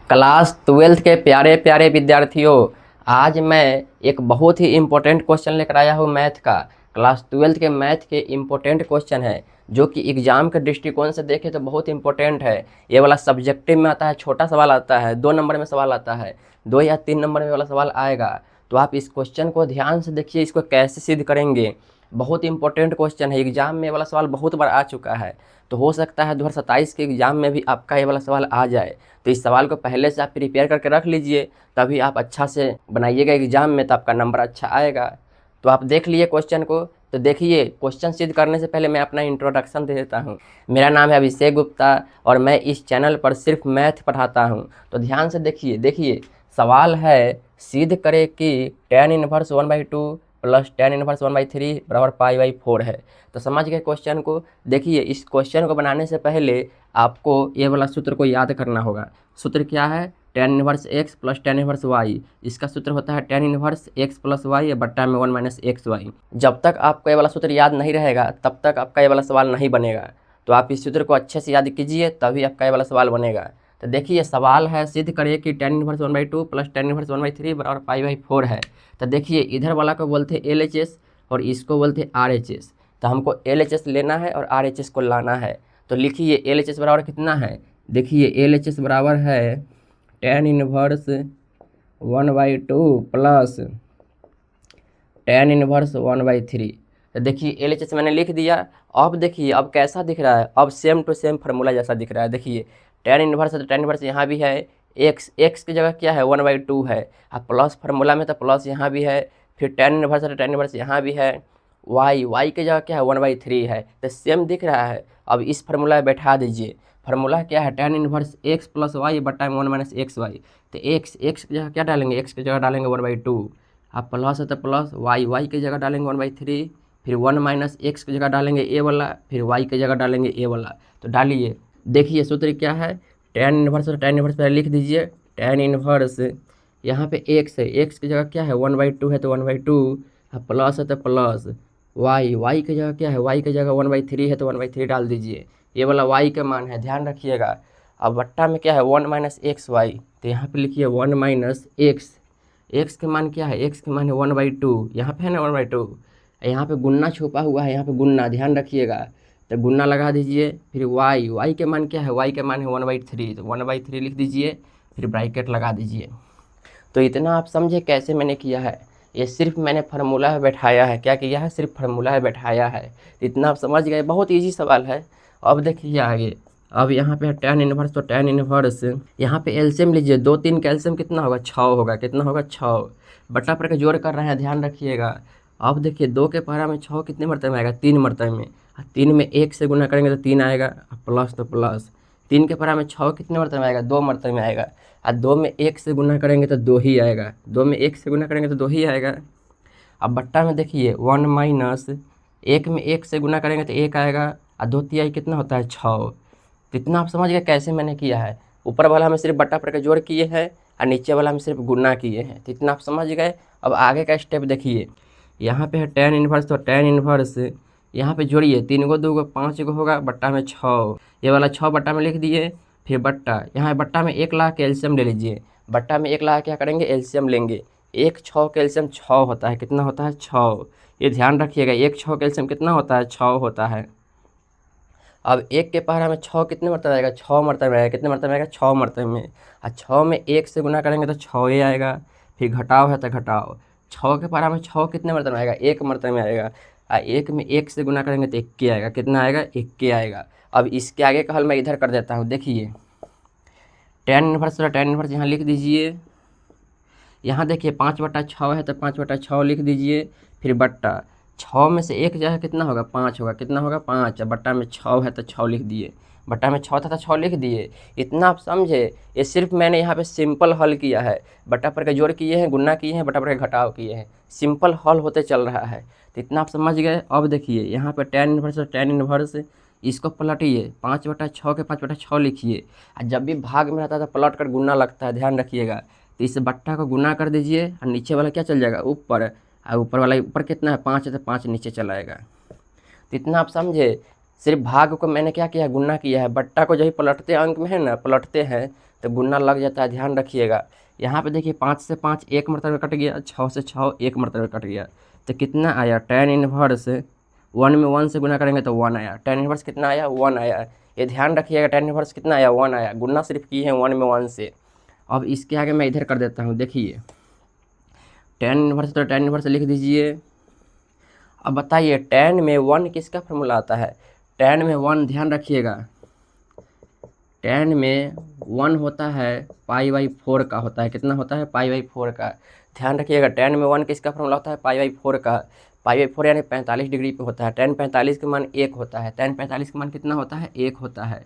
Class 12th के प्यारे प्यारे विद्यार्थियों, आज मैं एक बहुत ही इम्पोर्टेंट क्वेश्चन लेकर आया हूँ मैथ का। क्लास 12th के मैथ के इम्पोर्टेंट क्वेश्चन है जो कि एग्जाम के दृष्टिकोण से देखें तो बहुत इंपॉर्टेंट है। ये वाला सब्जेक्टिव में आता है, छोटा सवाल आता है, 2 नंबर में सवाल आता है, 2 या 3 नंबर में वाला सवाल आएगा। तो आप इस क्वेश्चन को ध्यान से देखिए, इसको कैसे सिद्ध करेंगे। बहुत इंपॉर्टेंट क्वेश्चन है, एग्जाम में वाला सवाल बहुत बार आ चुका है। तो हो सकता है 2027 के एग्ज़ाम में भी आपका ये वाला सवाल आ जाए। तो इस सवाल को पहले से आप प्रिपेयर करके रख लीजिए, तभी आप अच्छा से बनाइएगा एग्ज़ाम में, तो आपका नंबर अच्छा आएगा। तो आप देख लिए क्वेश्चन को। तो देखिए, क्वेश्चन सिद्ध करने से पहले मैं अपना इंट्रोडक्शन दे देता हूँ। मेरा नाम है अभिषेक गुप्ता और मैं इस चैनल पर सिर्फ मैथ पढ़ाता हूँ। तो ध्यान से देखिए सवाल है, सिद्ध करे कि tan inverse 1/2 plus tan inverse 1/3 बराबर π/4 है। तो समझ गए क्वेश्चन को। देखिए, इस क्वेश्चन को बनाने से पहले आपको ये वाला सूत्र को याद करना होगा। सूत्र क्या है? tan inverse x plus tan inverse y। इसका सूत्र होता है tan inverse x plus y बट्टा में 1 माइनस एक्स वाई। जब तक आपको ये वाला सूत्र याद नहीं रहेगा तब तक आपका ये वाला सवाल नहीं बनेगा। तो आप इस सूत्र को अच्छे से याद कीजिए, तभी आपका ये वाला सवाल बनेगा। तो देखिए, सवाल है, सिद्ध करिए कि tan inverse 1/2 plus tan inverse 1/3 बराबर π/4 है। तो देखिए, इधर वाला को बोलते हैं LHS और इसको बोलते हैं RHS। तो हमको LHS लेना है और RHS को लाना है। तो लिखिए, LHS बराबर कितना है? देखिए, LHS बराबर है tan inverse 1/2 plus tan inverse 1/3। तो देखिए, LHS मैंने लिख दिया। अब देखिए, अब कैसा दिख रहा है? अब सेम टू सेम फार्मूला जैसा दिख रहा है। देखिए, tan इनवर्स है तो tan इनवर्स यहाँ भी है, x की जगह क्या है? 1/2 है। अब प्लस फार्मूला में तो प्लस यहाँ भी है, फिर tan इनवर्स है तो tan इनवर्स यहाँ भी है, y की जगह क्या है? 1/3 है। तो सेम दिख रहा है। अब इस फार्मूला में बैठा दीजिए। फार्मूला क्या है? tan inverse x plus y बट्टा में 1 माइनस एक्स वाई। तो x की जगह क्या डालेंगे? x की जगह डालेंगे 1/2। अब प्लस है तो प्लस, y की जगह डालेंगे 1/3, फिर 1 माइनस एक्स की जगह डालेंगे ए वाला, फिर y की जगह डालेंगे ए वाला। तो डालिए। देखिए, सूत्र क्या है? tan इनवर्स और tan इनवर्स पहले लिख दीजिए। tan इनवर्स यहाँ पे x है, x की जगह क्या है? 1/2 है तो 1/2। अब प्लस है तो प्लस, y की जगह क्या है? y की जगह 1/3 है तो 1/3 डाल दीजिए। ये वाला y का मान है, ध्यान रखिएगा। अब बट्टा में क्या है? 1 माइनस एक्स वाई। तो यहाँ पे लिखिए 1 माइनस एक्स। एक्स के मान क्या है? एक्स के मान है 1/2। यहाँ पे है ना 1/2। यहाँ पे गुन्ना छुपा हुआ है, यहाँ पे गुन्ना, ध्यान रखिएगा। तो गुन्ना लगा दीजिए। फिर y के मान क्या है? y के मान है 1/3। तो 1/3 लिख दीजिए, फिर ब्रैकेट लगा दीजिए। तो इतना आप समझे कैसे मैंने किया है? ये सिर्फ मैंने फार्मूला है बैठाया है। क्या किया है? सिर्फ फार्मूला है बैठाया है। इतना आप समझ गए, बहुत ईजी सवाल है। अब देखिए आगे। अब यहाँ पे है tan इनवर्स, तो tan इनवर्स यहाँ पे एलसीएम लीजिए। 2 3 का एलसीएम कितना होगा? 6 होगा। कितना होगा? 6। बटा पर के जोड़ कर रहे हैं, ध्यान रखिएगा। अब देखिए, 2 के पहाड़ा में 6 कितने मरतबे में आएगा? 3 मरतबे में। 3 में 1 से गुना करेंगे तो 3 आएगा, प्लस तो प्लस। 3 के पहाड़ा में 6 कितने मरतबे में आएगा? 2 मरतबे में आएगा। और 2 में 1 से गुना करेंगे तो 2 ही आएगा। 2 में 1 से गुना करेंगे तो 2 ही आएगा। अब बट्टा में देखिए, 1 माइनस 1 में 1 से गुना करेंगे तो 1 आएगा, और 2 तिहाई कितना होता है? 6। तो इतना आप समझ गए कैसे मैंने किया है। ऊपर वाला में सिर्फ बट्टा पर के जोड़ किए हैं और नीचे वाला में सिर्फ गुना किए हैं। तो इतना आप समझ गए। अब आगे का स्टेप देखिए। यहाँ पे है tan इनवर्स, तो tan इनवर्स यहाँ पे जोड़िए। 3 को 2 को 5 को होगा, बट्टा में 6। ये वाला 6 बट्टा में लिख दिए, फिर बट्टा। यहाँ बट्टा में 1 ला के एलसीएम ले लीजिए। बट्टा में 1 ला क्या करेंगे? एलसीएम लेंगे। 1 6 का एलसीएम 6 होता है। कितना होता है? 6। ये ध्यान रखिएगा, 1 6 का एलसीएम कितना होता है? 6 होता है। अब 1 के पहाड़ा में 6 कितने मरतबे आएगा? 6 मरतबे आएगा। कितने मरतबे आएगा? 6 मरतबे में। और 6 में 1 से गुना करेंगे तो 6 ही आएगा, फिर घटाव है तो घटाव। 6 के पहाड़ा में 6 कितने मरतबे आएगा? 1 मरतबे में आएगा। और 1 में 1 से गुना करेंगे तो 1 आएगा। कितना आएगा? 1 आएगा। अब इसके आगे का हल मैं इधर कर देता हूँ। देखिए, tan इनवर्स और tan इनवर्स यहाँ लिख दीजिए। यहाँ देखिए 5/6 है तो 5/6 लिख दीजिए, फिर बट्टा। 6 में से 1 जो है कितना होगा? 5 होगा। कितना होगा? 5। बट्टा में 6 है तो 6 लिख दिए। बट्टा में 6 था तो 6 लिख दिए। इतना आप समझे। ये सिर्फ मैंने यहाँ पे सिंपल हल किया है। बट्टा पर के जोड़ किए हैं, गुना किए हैं, बट्टा पर के घटाव किए हैं। सिंपल हल होते चल रहा है। तो इतना आप समझ गए। अब देखिए, यहाँ पर tan इनवर्स और tan इनवर्स इसको पलटिए। 5/6 के 5/6 लिखिए। और जब भी भाग में रहता है तो पलट कर गुना लगता है, ध्यान रखिएगा। तो इस बट्टा को गुना कर दीजिए और नीचे वाला क्या चल जाएगा? ऊपर। और ऊपर वाला, ऊपर कितना है? 5 है तो 5 नीचे चला आएगा। तो इतना आप समझे। सिर्फ भाग को मैंने क्या किया है? गुना किया है। बट्टा को जब पलटते अंक में है ना, पलटते हैं तो गुना लग जाता है, ध्यान रखिएगा। यहाँ पे देखिए 5 से 5 एक मरतबा कट गया, 6 से 6 एक मरतबा कट गया, तो कितना आया tan इनवर्स 1 में 1 से गुना करेंगे तो 1 आया। tan इनवर्स कितना आया, 1 आया। ये ध्यान रखिएगा, tan इनवर्स कितना आया, 1 आया। गुना सिर्फ किए हैं 1 में 1 से। अब इसके आगे मैं इधर कर देता हूँ, देखिए tan इनवर्स, तो tan इनवर्स लिख दीजिए। अब बताइए tan में 1 किसका फॉर्मूला आता है, tan में 1 ध्यान रखिएगा, tan में 1 होता है π/4 का होता है। कितना होता है, π/4 का। ध्यान रखिएगा, tan में 1 किसका फॉर्मूला होता है, π/4 का। π/4 यानी 45 डिग्री पे होता है। tan 45 का मान 1 होता है। tan 45 का मान कितना होता है, 1 होता है।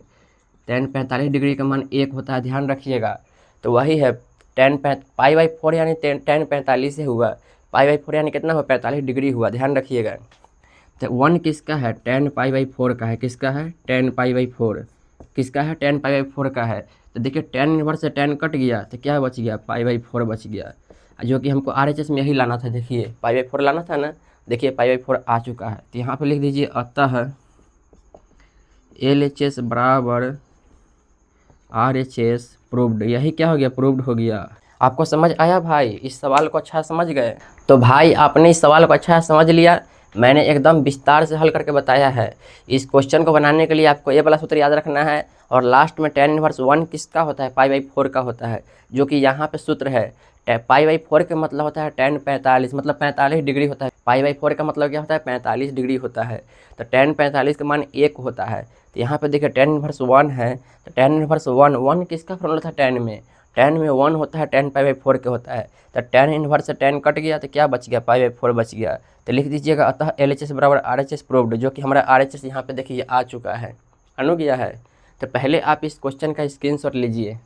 tan 45 डिग्री का मान 1 होता है, ध्यान रखिएगा। तो वही है π/4 यानी tan 45 से हुआ, π/4 यानी कितना हुआ, 45 डिग्री हुआ, ध्यान रखिएगा। तो 1 किसका है, tan π/4 का है। किसका है, tan π/4 किसका है, tan π/4 का है। तो देखिए tan इनवर्स से tan कट गया तो क्या बच गया, π/4 बच गया, जो कि हमको RHS में यही लाना था। देखिए π/4 लाना था ना, देखिए π/4 आ चुका है। तो यहाँ पे लिख दीजिए अतः LHS बराबर RHS प्रूव्ड। यही क्या हो गया, प्रूव्ड हो गया। आपको समझ आया भाई, इस सवाल को अच्छा समझ गए। तो भाई आपने इस सवाल को अच्छा समझ लिया, मैंने एकदम विस्तार से हल करके बताया है। इस क्वेश्चन को बनाने के लिए आपको ये वाला सूत्र याद रखना है, और लास्ट में tan इनवर्स 1 किसका होता है, π/4 का होता है, जो कि यहाँ पे सूत्र है। π/4 का मतलब होता है tan 45, मतलब 45 डिग्री होता है। π/4 का मतलब क्या होता है, 45 डिग्री होता है। तो tan 45 का मान 1 होता है। तो यहाँ पे देखिए tan इनवर्स 1 है, तो tan इनवर्स 1 किसका फॉर्मूला था, tan में 1 होता है, tan π/4 के होता है। तो tan इनवर्स से tan कट गया तो क्या बच गया, π/4 बच गया। तो लिख दीजिएगा अतः LHS बराबर RHS प्रूव्ड, जो कि हमारा RHS यहाँ पे देखिए आ चुका है, अनु गया है। तो पहले आप इस क्वेश्चन का स्क्रीनशॉट लीजिए।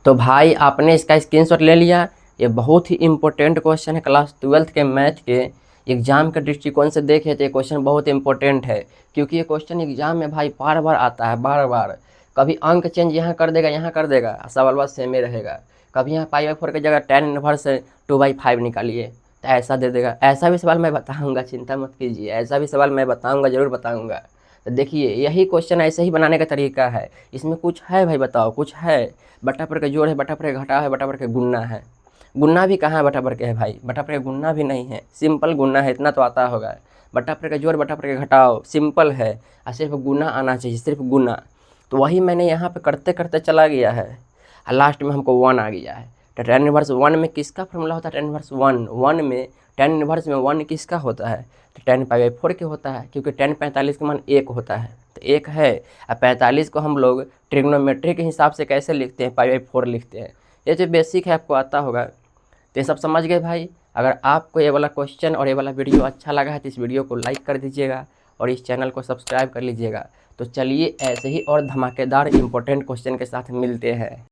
तो भाई आपने इसका स्क्रीनशॉट ले लिया। ये बहुत ही इंपॉर्टेंट क्वेश्चन है, क्लास 12th के मैथ के एग्जाम के दृष्टिकोण से देखें तो ये क्वेश्चन बहुत इंपॉर्टेंट है, क्योंकि ये क्वेश्चन एग्जाम में भाई बार बार आता है, बार बार। कभी अंक चेंज यहाँ कर देगा, यहाँ कर देगा, सवाल बात सेम ही रहेगा। कभी यहाँ π/4 की जगह tan इनवर्स 2/5 निकालिए तो ऐसा दे देगा। ऐसा भी सवाल मैं बताऊँगा, चिंता मत कीजिए, ऐसा भी सवाल मैं बताऊँगा, ज़रूर बताऊँगा। तो देखिए यही क्वेश्चन ऐसे ही बनाने का तरीका है। इसमें कुछ है भाई, बताओ कुछ है, बटा पर के जोड़ है, बटा पर के घटाव है, बटा पर के गुन्ना है। गुन्ना भी कहाँ है, बटा पर के है भाई, बटा पर के गुन्ना भी नहीं है, सिंपल गुन्ना है, इतना तो आता होगा। बटा पर के जोड़, बटा पर के घटाव सिंपल है, और सिर्फ गुना आना चाहिए, सिर्फ गुना। तो वही मैंने यहाँ पे करते करते चला गया है, और लास्ट में हमको 1 आ गया है। तो tan इनवर्स 1 में किसका फॉर्मूला होता है, tan इनवर्स 1 में tan इनवर्स में 1 किसका होता है, तो tan π/4 के होता है, क्योंकि tan 45 का मान 1 होता है। तो 1 है, अब 45 को हम लोग ट्रिग्नोमेट्री के हिसाब से कैसे लिखते हैं, π/4 लिखते हैं। ये जो बेसिक है आपको आता होगा। तो ये सब समझ गए भाई। अगर आपको ये वाला क्वेश्चन और ये वाला वीडियो अच्छा लगा है तो इस वीडियो को लाइक कर दीजिएगा और इस चैनल को सब्सक्राइब कर लीजिएगा। तो चलिए ऐसे ही और धमाकेदार इंपॉर्टेंट क्वेश्चन के साथ मिलते हैं।